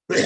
कौन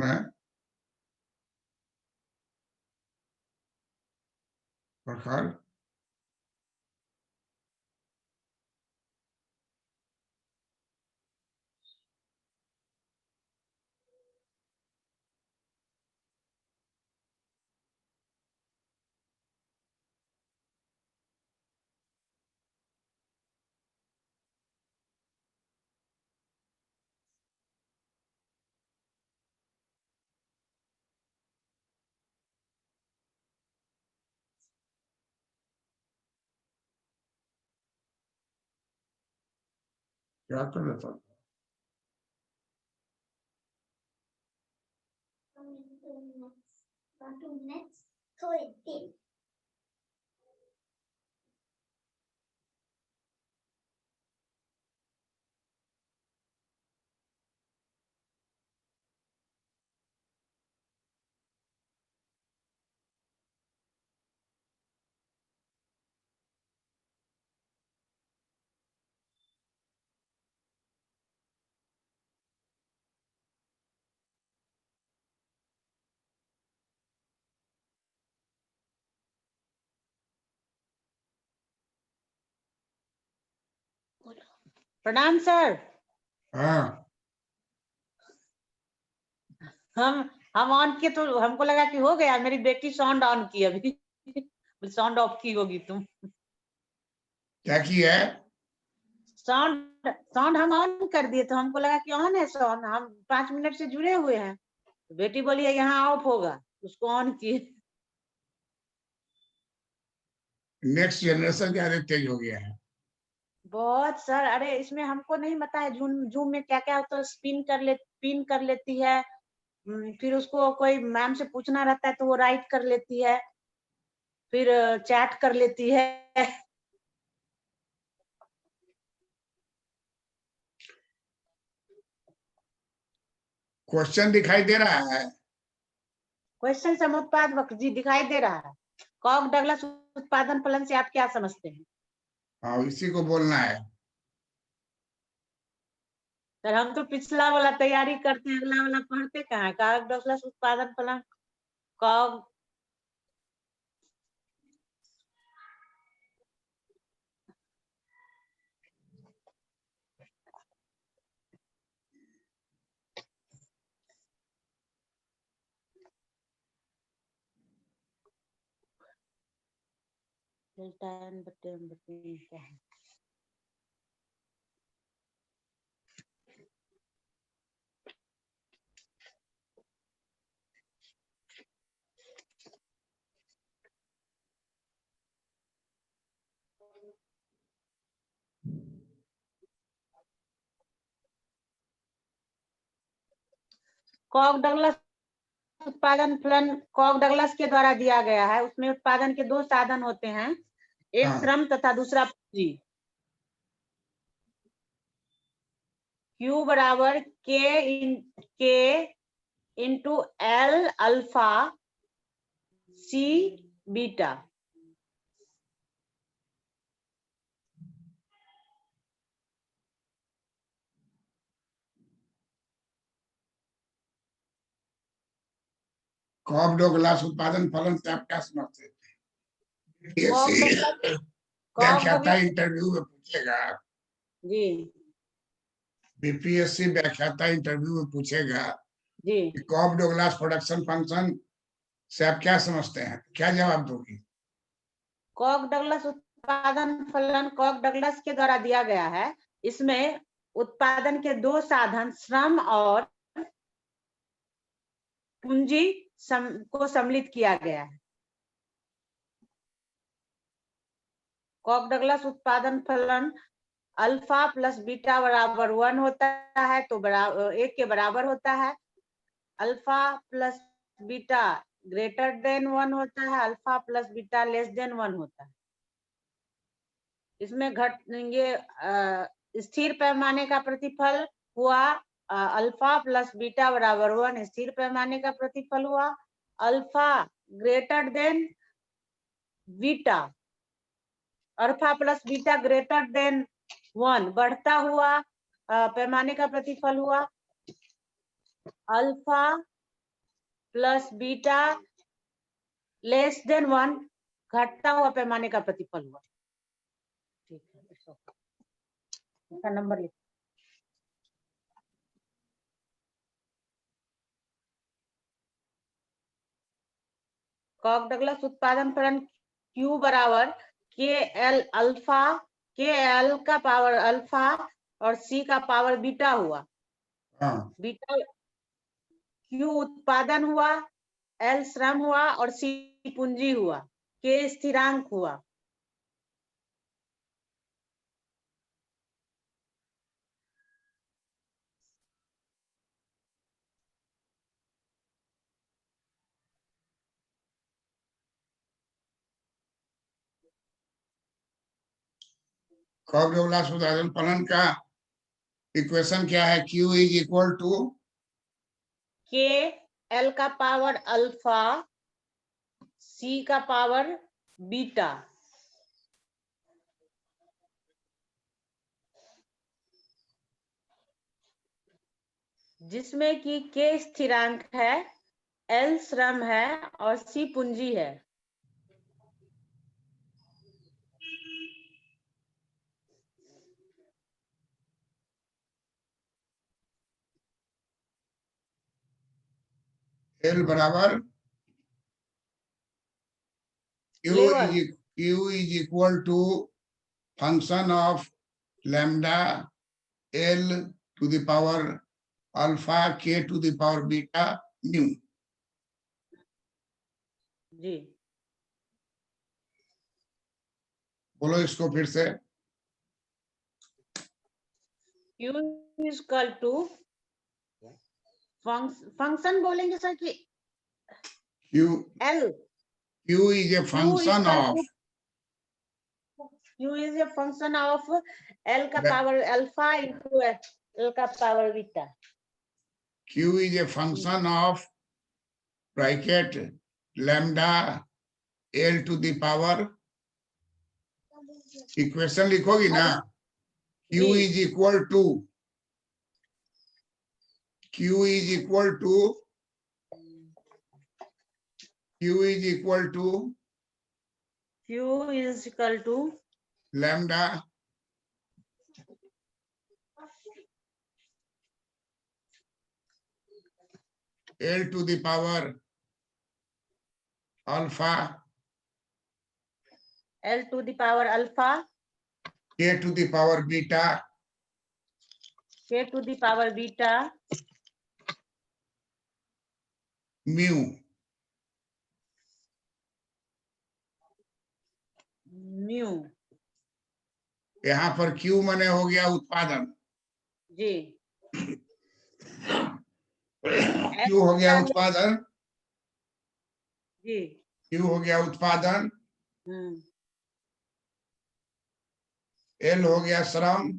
है? प्रखर क्या कर रहा था? प्रणाम सर। हाँ, हम ऑन किए तो हमको लगा कि हो गया। मेरी बेटी साउंड ऑन की अभी। साउंड ऑफ की होगी तुम। क्या की है? साउंड साउंड हम ऑन कर दिए तो हमको लगा कि ऑन है साउंड, हम 5 मिनट से जुड़े हुए हैं। तो बेटी बोली है यहाँ ऑफ होगा, उसको ऑन किए। नेक्स्ट जनरेशन क्या तेज हो गया है। बहुत सर, अरे इसमें हमको नहीं पता है जूम जूम में क्या क्या होता है, पिन कर लेती है। फिर उसको कोई मैम से पूछना रहता है तो वो राइट कर लेती है, फिर चैट कर लेती है। क्वेश्चन दिखाई दे रहा है। क्वेश्चन समुत्पाद जी दिखाई दे रहा है। कॉक डगलस उत्पादन फलन से आप क्या समझते हैं? हाँ, इसी को बोलना है। सर हम तो पिछला वाला तैयारी करते हैं, अगला वाला पढ़ते कहाँ है? कॉक डगलस उत्पादन फलन, कॉक डेल्टा एन बटे क्या है? कॉक डगलस उत्पादन फलन कॉक डगलस के द्वारा दिया गया है। उसमें उत्पादन के 2 साधन होते हैं, एक हाँ। श्रम तथा दूसरा पूंजी। Q बराबर के into L alpha C beta. Cobb Douglas उत्पादन फलन से आप क्या समझते हैं? व्याख्याता इंटरव्यू में पूछेगा। जी बीपीएससी व्याख्याता इंटरव्यू में पूछेगा जी कि कॉक डगलस प्रोडक्शन फंक्शन से आप क्या समझते हैं, क्या जवाब दोगी? कॉक डगलस उत्पादन फलन कॉक डगलस के द्वारा दिया गया है। इसमें उत्पादन के 2 साधन श्रम और पूंजी को सम्मिलित किया गया है। कॉक डगलस उत्पादन फलन अल्फा प्लस बीटा बराबर 1 होता है, तो 1 के बराबर होता है। Alpha plus beta greater than 1 होता है, alpha plus beta less than 1 होता है। इसमें ये स्थिर पैमाने का प्रतिफल हुआ अल्फा प्लस बीटा बराबर 1, स्थिर पैमाने का प्रतिफल हुआ। Alpha greater than beta, alpha plus beta greater than 1 बढ़ता हुआ पैमाने का प्रतिफल हुआ। Alpha plus beta less than 1 घटता हुआ पैमाने का प्रतिफल हुआ। ठीक है, इसका नंबर लिख। कॉक डगलस उत्पादन फलन Q बराबर के एल अल्फा, के एल का पावर अल्फा और C का पावर बीटा हुआ। हाँ। बीटा Q उत्पादन हुआ, L श्रम हुआ और C पूंजी हुआ, K स्थिरांक हुआ। कॉक डगलस उत्पादन फलन का इक्वेशन क्या है? Q इज इक्वल टू के एल का पावर अल्फा, C का पावर बीटा। जिसमें कि K स्थिरांक है, L श्रम है और C पूंजी है। L बराबर Q labour is equal to function of lambda L to the power alpha K to the power beta mu. जी बोलो इसको फिर से। Q is equal to function बोलेंगे सर कि Q L is a function of Q is a function of L का The- power alpha into L का power beta. Q is a function of bracket lambda L to the power. Equation लिखोगी ना, Q ji. is equal to Q is equal to Q is equal to Q is equal to lambda L to the power alpha L to the power alpha K to the power beta K to the power beta mu. mu. यहाँ पर Q माने हो गया उत्पादन, जी. Q हो गया उत्पादन, जी. Q हो गया उत्पादन, हम्म. L हो गया श्रम,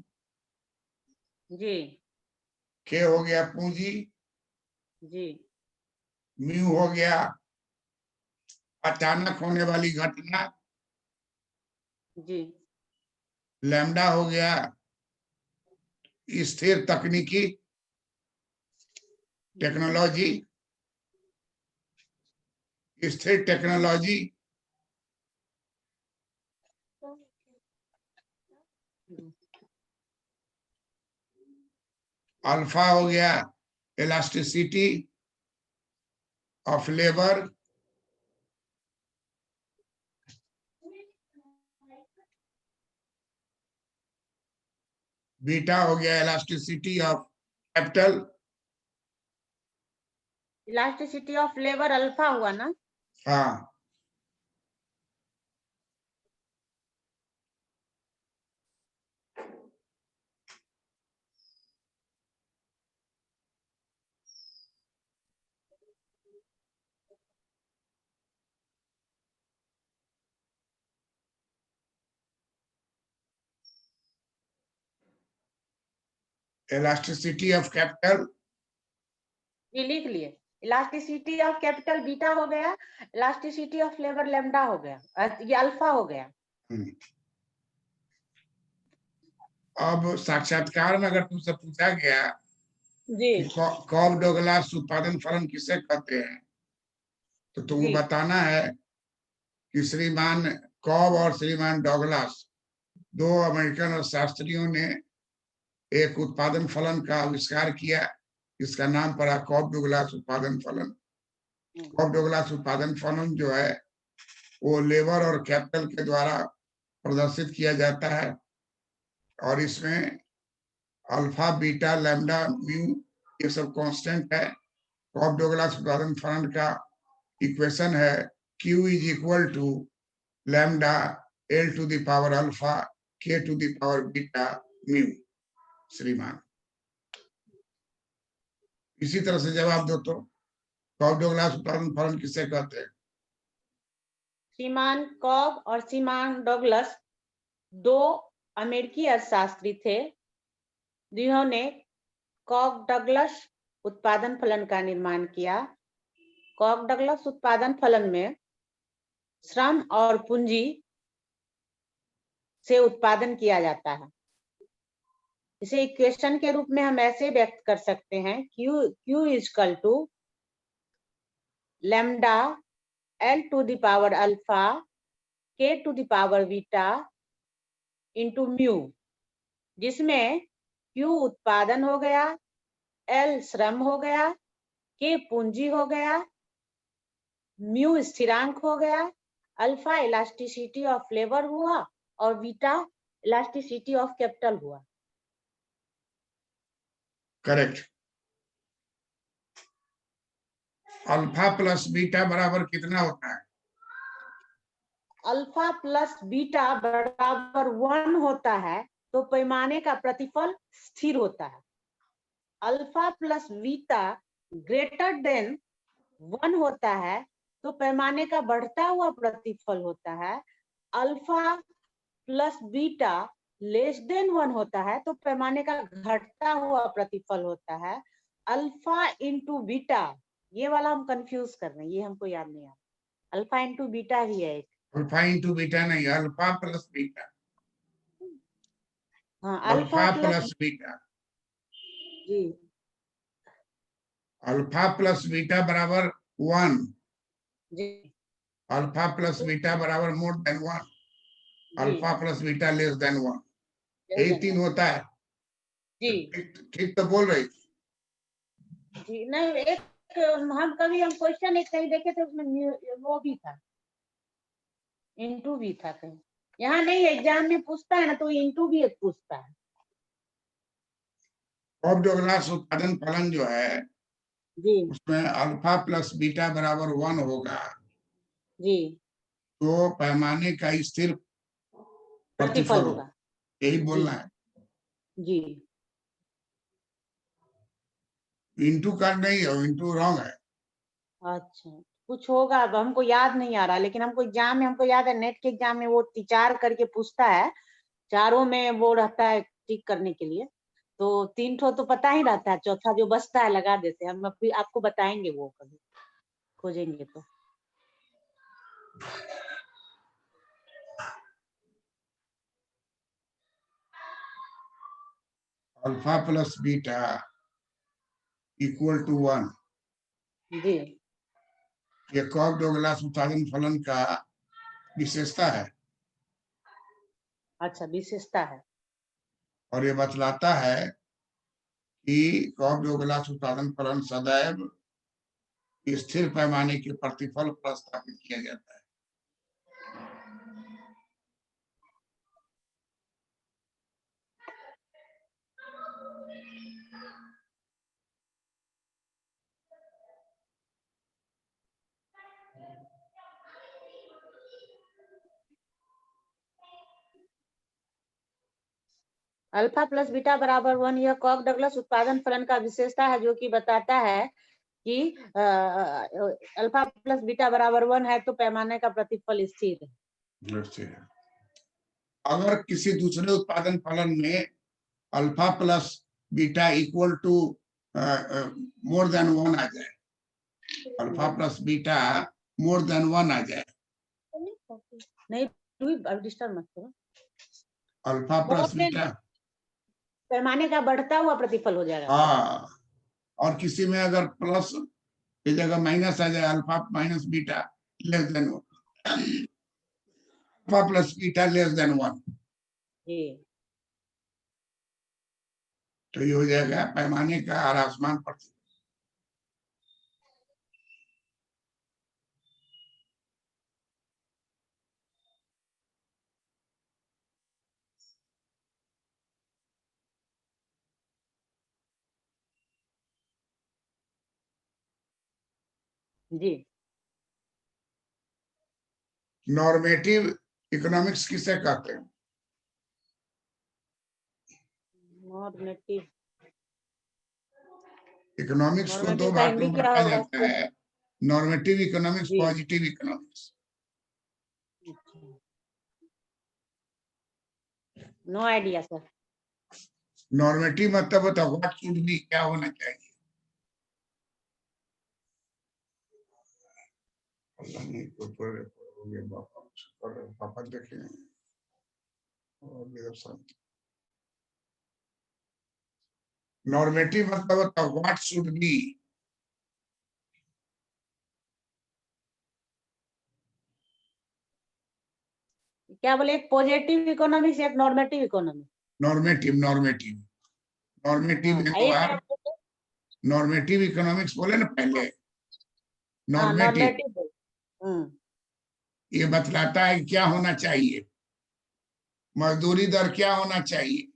जी. K हो गया पूंजी, जी. म्यू हो गया अचानक होने वाली घटना, जी. लैम्डा हो गया स्थिर तकनीकी टेक्नोलॉजी, स्थिर टेक्नोलॉजी, अल्फा हो गया इलास्टिसिटी ऑफ लेबर, बीटा हो गया elasticity of capital, elasticity of labour alpha हुआ ना. हाँ इलास्टिसिटी ऑफ कैपिटल, ये लिख लिए. इलास्टिसिटी ऑफ कैपिटल बीटा हो गया, इलास्टिसिटी ऑफ लेबर लेमडा हो गया, ये अल्फा हो गया. अब साक्षात्कार में अगर तुमसे पूछा गया जी. कि कॉब डगलास उत्पादन फलन किसे कहते हैं, तो तुमको जी. बताना है कि श्रीमान कॉब और श्रीमान डगलास दो अमेरिकन अर्थशास्त्रियों ने एक उत्पादन फलन का आविष्कार किया, इसका नाम पड़ा कॉब डगलास उत्पादन फलन. कॉब डगलास उत्पादन फलन जो है वो लेबर और कैपिटल के द्वारा प्रदर्शित किया जाता है और इसमें अल्फा बीटा लैम्डा म्यू ये सब कांस्टेंट है. कॉब डगलास उत्पादन फलन का इक्वेशन है Q is equal to lambda L to the power alpha K to the power beta mu. श्रीमान इसी तरह से जवाब दो तो कॉब डगलास उत्पादन फलन किसे कहते हैं? श्रीमान कॉब और श्रीमान डगलस दो अमेरिकी अर्थशास्त्री थे जिन्होंने कॉब डगलस उत्पादन फलन का निर्माण किया. कॉब डगलस उत्पादन फलन में श्रम और पूंजी से उत्पादन किया जाता है. इसे इक्वेशन के रूप में हम ऐसे व्यक्त कर सकते हैं Q is equal to lambda L to the power alpha K to the power beta into mu, जिसमें Q उत्पादन हो गया, L श्रम हो गया, K पूंजी हो गया, म्यू स्थिरांक हो गया, अल्फा इलास्टिसिटी ऑफ लेबर हुआ और बीटा इलास्टिसिटी ऑफ कैपिटल हुआ। करेक्ट। अल्फा प्लस बीटा बराबर कितना होता है? अल्फा प्लस बीटा बराबर 1 होता है तो पैमाने का प्रतिफल स्थिर होता है। Alpha plus beta greater than 1 होता है तो पैमाने का बढ़ता हुआ प्रतिफल होता है। Alpha plus beta less than 1 होता है तो पैमाने का घटता हुआ प्रतिफल होता है। अल्फा इंटू बीटा, ये वाला हम कंफ्यूज कर रहे हैं, ये हमको याद नहीं आ रहा। अल्फा इंटू बीटा ही है एक। अल्फा इंटू बीटा नहीं, अल्फा प्लस बीटा। हाँ, अल्फा प्लस बीटा। जी, अल्फा प्लस बीटा बराबर 1। जी, अल्फा प्लस बीटा बराबर मोर देन 1। जी, alpha plus beta less than 1। यही 3 होता है। जी, ठीक तो बोल रही थी। जी। नहीं, एक हम क्वेश्चन एक कहीं देखे थे, उसमें वो भी था, इंटू भी था कहीं। यहाँ नहीं, एग्जाम में पूछता है ना तो इंटू भी एक पूछता है। कॉब डगलास उत्पादन फलन जो है जी, उसमें अल्फा प्लस बीटा बराबर 1 होगा जी, तो पैमाने का स्थिर प्रतिफल हो। होगा। यही जी, बोलना है। जी, इंटू का नहीं है, इंटू रॉन्ग है। अच्छा, कुछ होगा, अब हमको याद नहीं आ रहा, लेकिन हमको एग्जाम में, हमको याद है नेट के एग्जाम में वो 4 करके पूछता है, चारों में वो रहता है टिक करने के लिए, तो 3 ठो तो पता ही रहता है, चौथा जो बचता है लगा देते हैं। हम अभी आपको बताएंगे वो, कभी खोजेंगे तो। Alpha plus beta equal to 1, जी, ये कॉब डगलास उत्पादन फलन का विशेषता है अच्छा, विशेषता है। और ये बतलाता है कि कॉब डगलास उत्पादन फलन सदैव स्थिर पैमाने के प्रतिफल पर स्थापित किया जाता है। अल्फा प्लस बीटा बराबर 1 यह कॉक डगलस उत्पादन फलन का विशेषता है, जो कि बताता है कि अल्फा प्लस बीटा बराबर 1 है तो पैमाने का प्रतिफल स्थिर है। अगर किसी दूसरे उत्पादन फलन में alpha plus beta equal to more than 1 आ जाए, alpha plus beta more than 1 आ जाए, नहीं, अब डिस्टर्ब मत करो। अल्फा प्लस बीटा पैमाने का बढ़ता हुआ प्रतिफल हो जाएगा। हाँ, और किसी में अगर प्लस की जगह माइनस आ जाए, alpha minus beta less than 1, alpha plus beta less than 1, जी, तो ये हो जाएगा पैमाने का आसमान प्रतिफल। जी, नॉर्मेटिव इकोनॉमिक्स किसे कहते हैं? नॉर्मेटिव इकोनॉमिक्स को 2 का भाग हिंदी में क्या बांटा होगा? जाता है, नॉर्मेटिव इकोनॉमिक्स, जी, positive economics. No idea sir. Normative मतलब होता है व्हाट शुड बी, क्या होना चाहिए। पापा देखे नॉर्मेटिव मतलब होता है व्हाट शुड बी। क्या बोले, एक पॉजिटिव इकोनॉमिक्स, एक normative economics? Normative normative normative एक बार नॉर्मेटिव इकोनॉमिक्स बोले ना पहले, नॉर्मेटिव नॉर्मेटिव। ये बतलाता है क्या होना चाहिए। मजदूरी दर क्या होना चाहिए,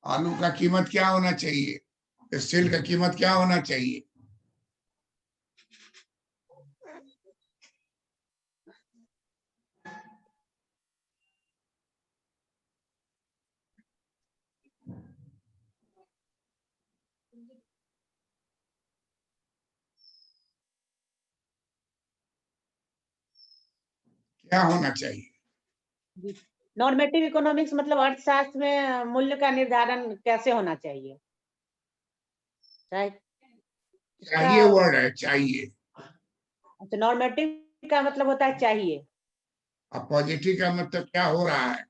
आलू का कीमत क्या होना चाहिए, स्टील का कीमत क्या होना चाहिए। क्या होना चाहिए। नॉर्मेटिव इकोनॉमिक्स मतलब अर्थशास्त्र में मूल्य का निर्धारण कैसे होना चाहिए, राइट। चाहिए वर्ड है, चाहिए। अच्छा, नॉर्मेटिव का मतलब होता है चाहिए। अब पॉजिटिव का मतलब क्या हो रहा है।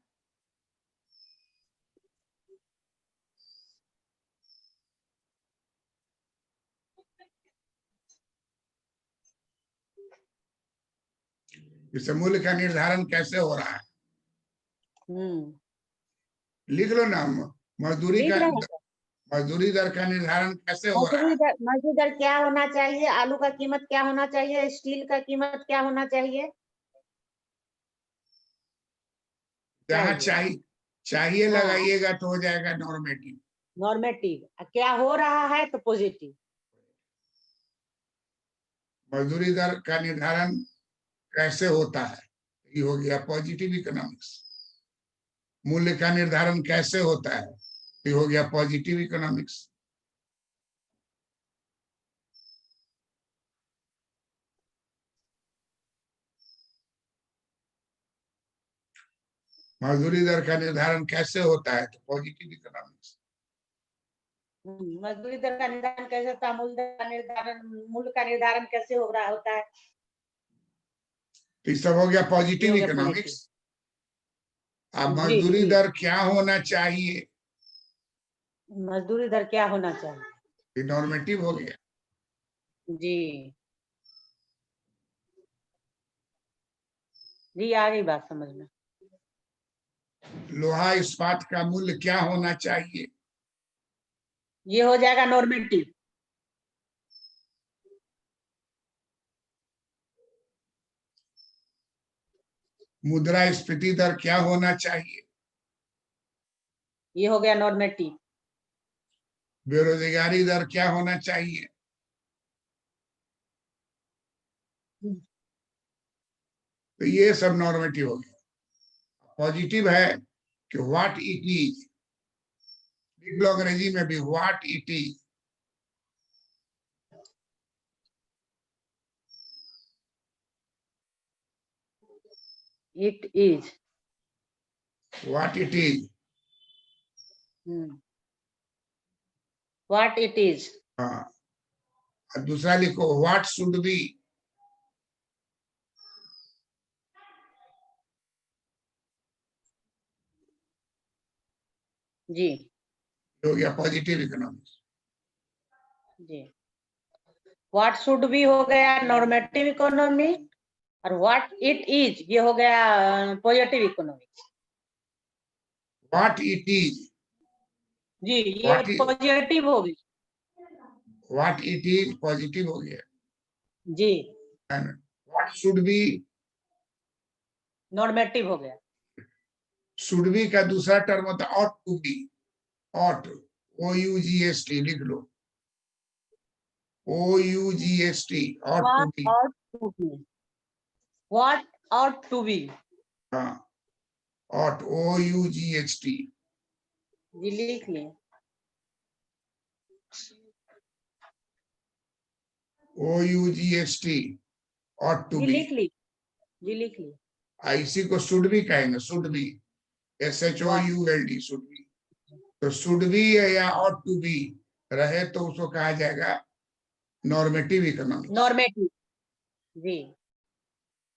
इसे मूल्य का निर्धारण कैसे हो रहा है, लिख लो ना। मजदूरी लिख का, रहे हैं सर। मजदूरी दर का निर्धारण कैसे हो रहा है। मजदूरी दर क्या होना चाहिए, आलू का कीमत क्या होना चाहिए, स्टील का कीमत क्या होना चाहिए। जहाँ चाहिए, चाहिए हाँ, लगाइएगा तो हो जाएगा नॉर्मेटिव। नॉर्मेटिव क्या हो रहा है तो पॉजिटिव। मजदूरी दर का निर्धारण कैसे होता है, ये हो गया पॉजिटिव इकोनॉमिक्स। मूल्य का निर्धारण कैसे होता है, ये हो गया पॉजिटिव इकोनॉमिक्स। मजदूरी दर का निर्धारण कैसे होता है तो पॉजिटिव इकोनॉमिक्स। मजदूरी दर का निर्धारण कैसे होता है, मूल्य का निर्धारण कैसे हो रहा होता है, तो सब हो गया ये पॉजिटिव हो गया इकोनॉमिक्स। पॉजिटिव। अब जी मजदूरी जी, दर क्या होना चाहिए, मजदूरी दर क्या होना चाहिए। ये नॉर्मेटिव हो गया। जी जी, आ गई बात समझ में। लोहा इस्पात का मूल्य क्या होना चाहिए, ये हो जाएगा नॉर्मेटिव। मुद्रास्फीति दर क्या होना चाहिए, ये हो गया नॉर्मेटिव। बेरोजगारी दर क्या होना चाहिए। तो ये सब नॉर्मेटिव हो गया। पॉजिटिव है कि व्हाट इट इज, लिख लो अंग्रेजी में भी what it is. It is, what it is. What it is. हाँ, और दूसरा लिखो व्हाट शुड बी। जी हो गया पॉजिटिव इकोनॉमिक्स। जी, व्हाट शुड बी हो गया नॉर्मेटिव इकोनॉमी, और व्हाट इट इज ये हो गया positive economics. What it is, जी, ये पॉजिटिव हो गई। व्हाट इट इज पॉजिटिव हो गया। जी, व्हाट शुड बी, नॉर्मेटिव हो गया। शुड बी का दूसरा टर्म होता है ought to be. Ought, OUGST लिख लो, OUGST, ought to what be. ought to be, what ought to be। हाँ, ऑट, OUGHT। जी लिख लिए। OUGHT, ऑट टू जी बी। लिख ली, जी लिख ली। इसी को शुड बी कहेंगे, should be, SHOULD, should be. तो शुड बी या ऑट टू बी रहे तो उसको कहा जाएगा नॉर्मेटिव इकोनॉमिक्स। नॉर्मेटिव, जी।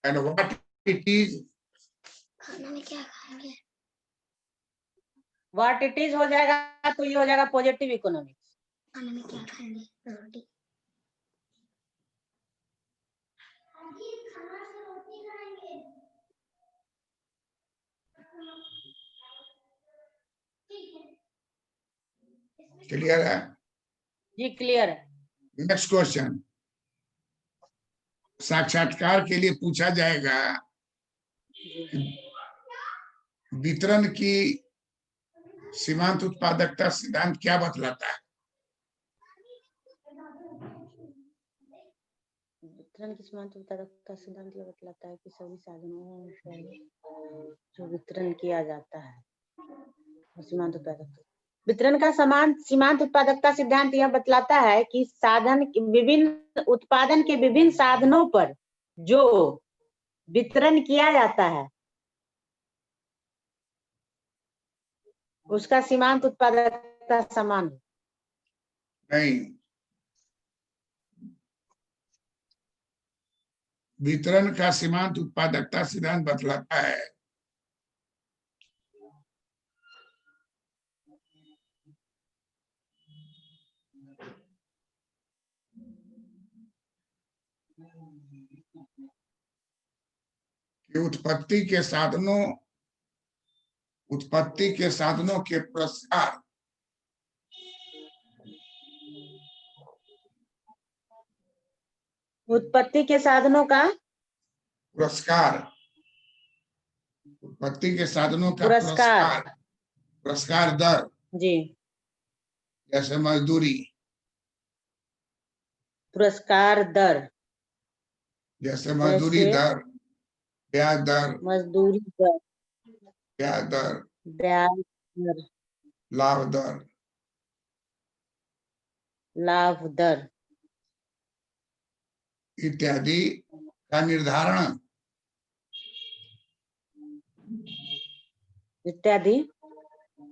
एंड व्हाट इट इज, खाना में क्या खाएंगे? व्हाट इट इज हो जाएगा तो ये हो जाएगा पॉजिटिव इकोनॉमिक्स। खाना में क्या खाएंगे? रोटी। खाना से रोटी खाएंगे। क्लियर है। जी क्लियर है। नेक्स्ट क्वेश्चन, साक्षात्कार के लिए पूछा जाएगा वितरण की सीमांत उत्पादकता सिद्धांत क्या बतलाता है? वितरण की सीमांत उत्पादकता सिद्धांत यह बतलाता है कि सभी साधनों पर जो वितरण किया जाता है सीमांत उत्पादकता वितरण का समान सीमांत उत्पादकता सिद्धांत यह बतलाता है कि साधन विभिन्न उत्पादन के विभिन्न साधनों पर जो वितरण किया जाता है उसका सीमांत उत्पादकता समान नहीं, वितरण का सीमांत उत्पादकता सिद्धांत बतलाता है कि उत्पत्ति के साधनों के पुरस्कार उत्पत्ति के साधनों का उत्पत्ति के साधनों का पुरस्कार पुरस्कार दर, जी जैसे मजदूरी, पुरस्कार दर जैसे मजदूरी दर, ब्याज दर, मजदूरी दर ब्याज दर, ब्याज दर लाभ दर, लाभ दर इत्यादि का निर्धारण इत्यादि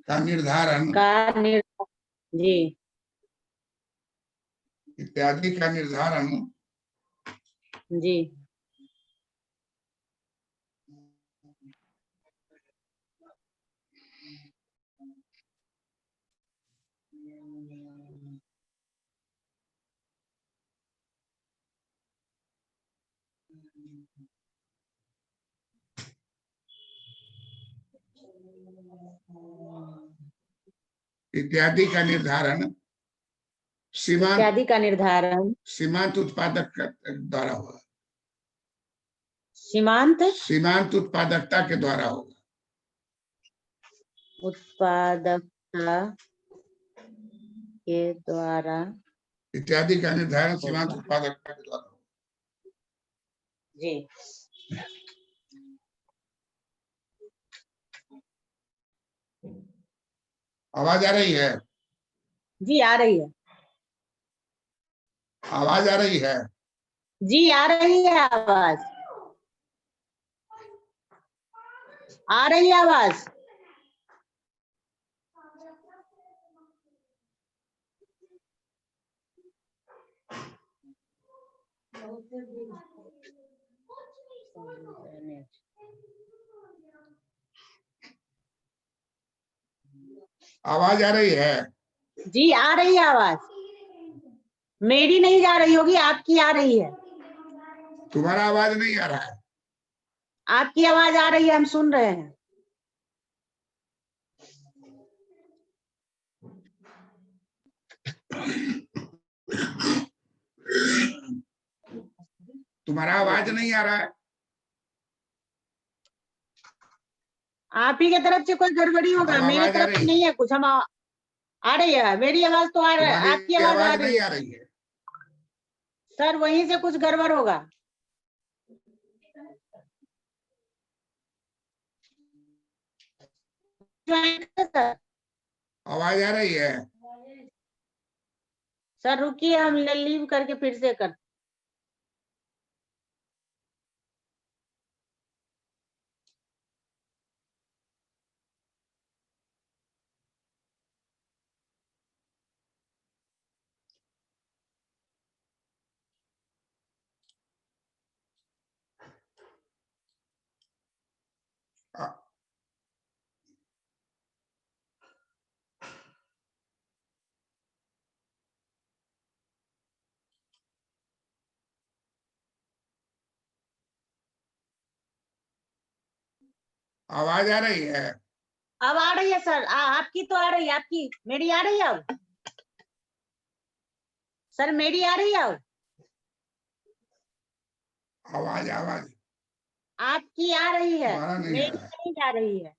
का निर्धारण जी इत्यादि का निर्धारण जी इत्यादि का निर्धारण इत्यादि का निर्धारण सीमांत उत्पादक द्वारा होगा, सीमांत उत्पादकता के द्वारा होगा। उत्पादकता के द्वारा इत्यादि का निर्धारण सीमांत उत्पादकता के द्वारा होगा। जी आवाज आ रही है? जी आ रही है आवाज आ रही है? जी आ रही है आवाज आ रही है आवाज आवाज आ रही है? जी आ रही है आवाज मेरी नहीं जा रही होगी आपकी आ रही है तुम्हारा आवाज नहीं आ रहा है? आपकी आवाज आ रही है हम सुन रहे हैं तुम्हारा आवाज नहीं आ रहा है? आप ही की तरफ से कोई गड़बड़ी होगा अब मेरी आवाज आ तरफ से रही? नहीं है कुछ हम आ रही है मेरी आवाज तो आ रहा है तुम्हारी आपकी आवाज आ रही नहीं है आ रही है? सर वहीं से कुछ गड़बड़ होगा आवाज आ रही है? सर रुकिए हम लीव करके फिर से कर आवाज आ रही है? अब आ रही है सर आपकी तो आ रही है आपकी मेरी आ रही है अब सर मेरी आ रही है अब आवाज आपकी आ रही है हमारा नहीं आ मेरी रहा है। नहीं आ रही है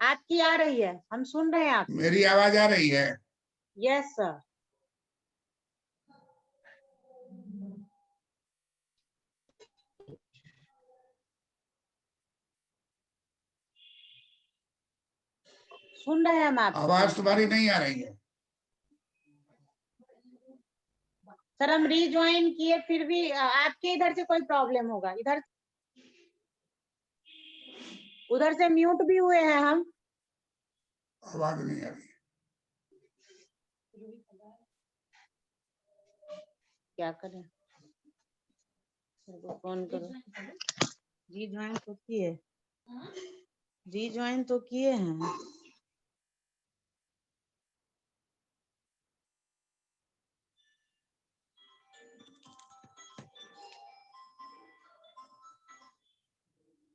आपकी आ रही है, हम सुन रहे हैं आप। मेरी आवाज आ रही है? Yes sir. सुन रहे हैं हम आप। आवाज तुम्हारी नहीं आ रही है। सर हम रीज्वाइन किए फिर भी आपके इधर से कोई प्रॉब्लम होगा, इधर उधर से म्यूट भी हुए हैं हम। आवाज नहीं आ रही। क्या करें, फोन करो। रीज्वाइन तो किए, रीज्वाइन तो किए हैं।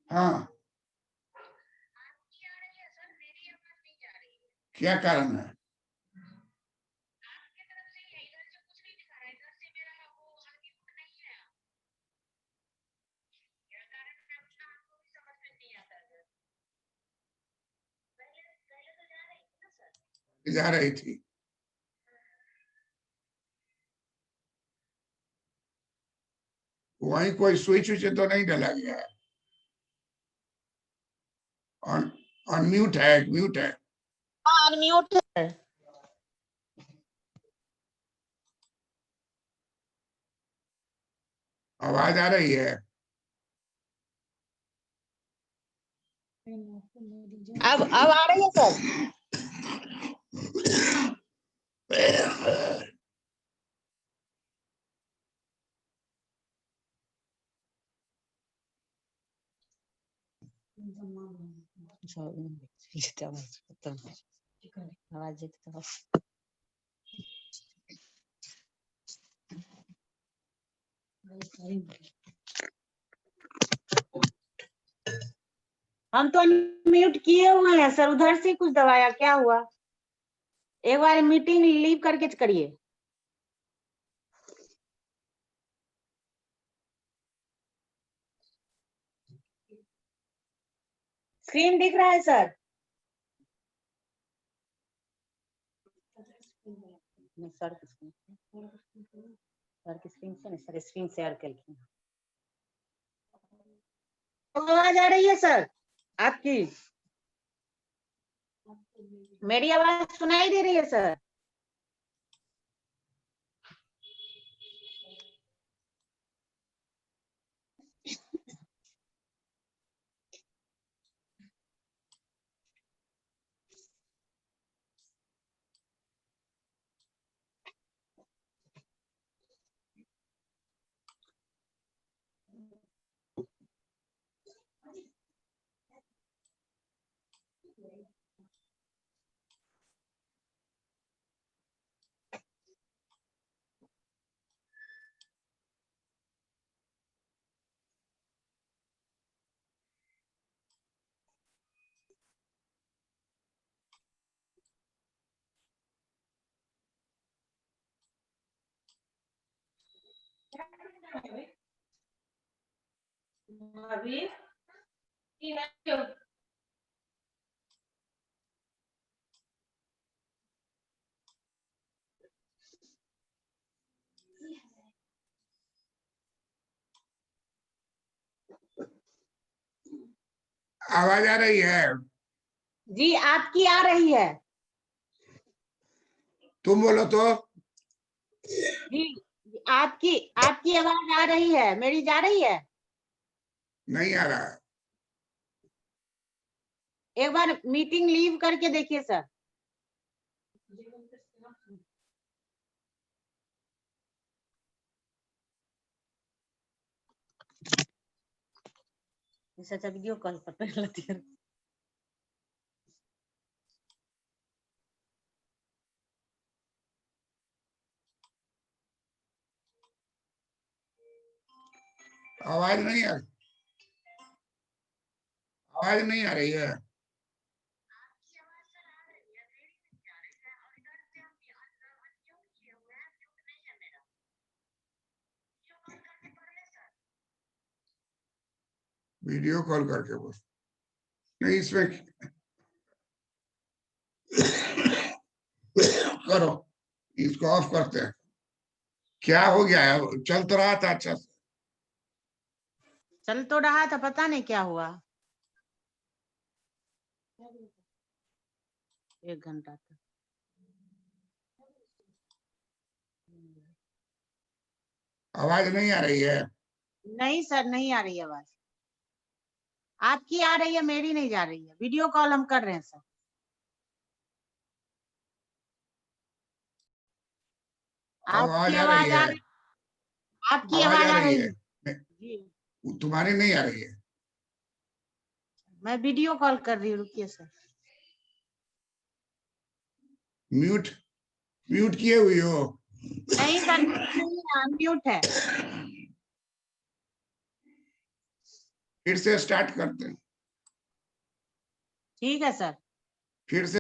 हाँ, क्या कारण है? जा रही थी। वहीं कोई स्विच विच तो नहीं डाला गया है? ऑन अनम्यूट है, म्यूट है। अनम्यूट है। आवाज आ रही है? अब आ रही है सर। आवाज हम तो म्यूट किए हुए हैं सर, उधर से कुछ दबाया, क्या हुआ? एक बार मीटिंग लीव करके करिए। स्क्रीन दिख रहा है सर? सर की स्क्रीन से सर स्क्रीन शेयर कर, आवाज आ रही है सर आपकी? मेरी आवाज सुनाई दे रही है सर? अभी आवाज आ रही है? जी आपकी आ रही है। तुम बोलो तो। जी आपकी आपकी आवाज आ रही है, मेरी जा रही है? नहीं आ रहा है। एक बार मीटिंग लीव करके देखिए सर। अच्छा वीडियो कॉल पर कर लेती है। आवाज नहीं आ रही। आवाज नहीं आ रही है। वीडियो कॉल करके बस। नहीं, इसमें करो, इसको ऑफ करते हैं। क्या हो गया है? चल तो रहा था अच्छा से। चल तो रहा था, पता नहीं क्या हुआ। 1 घंटा तक आवाज नहीं आ रही है? नहीं सर, नहीं आ रही आवाज। आपकी आ रही है, मेरी नहीं जा रही है। वीडियो कॉल हम कर रहे हैं सर। आवाज आपकी आ आवाज रही आ है? रही, आपकी आवाज आवाज आ आ रही रही है? है जी। तुम्हारी नहीं आ रही है। मैं वीडियो कॉल कर रही हूँ, रुकिए सर। म्यूट म्यूट किए हुई हो? नहीं सर, नहीं, अनम्यूट है। फिर से स्टार्ट करते हैं। ठीक है सर। फिर से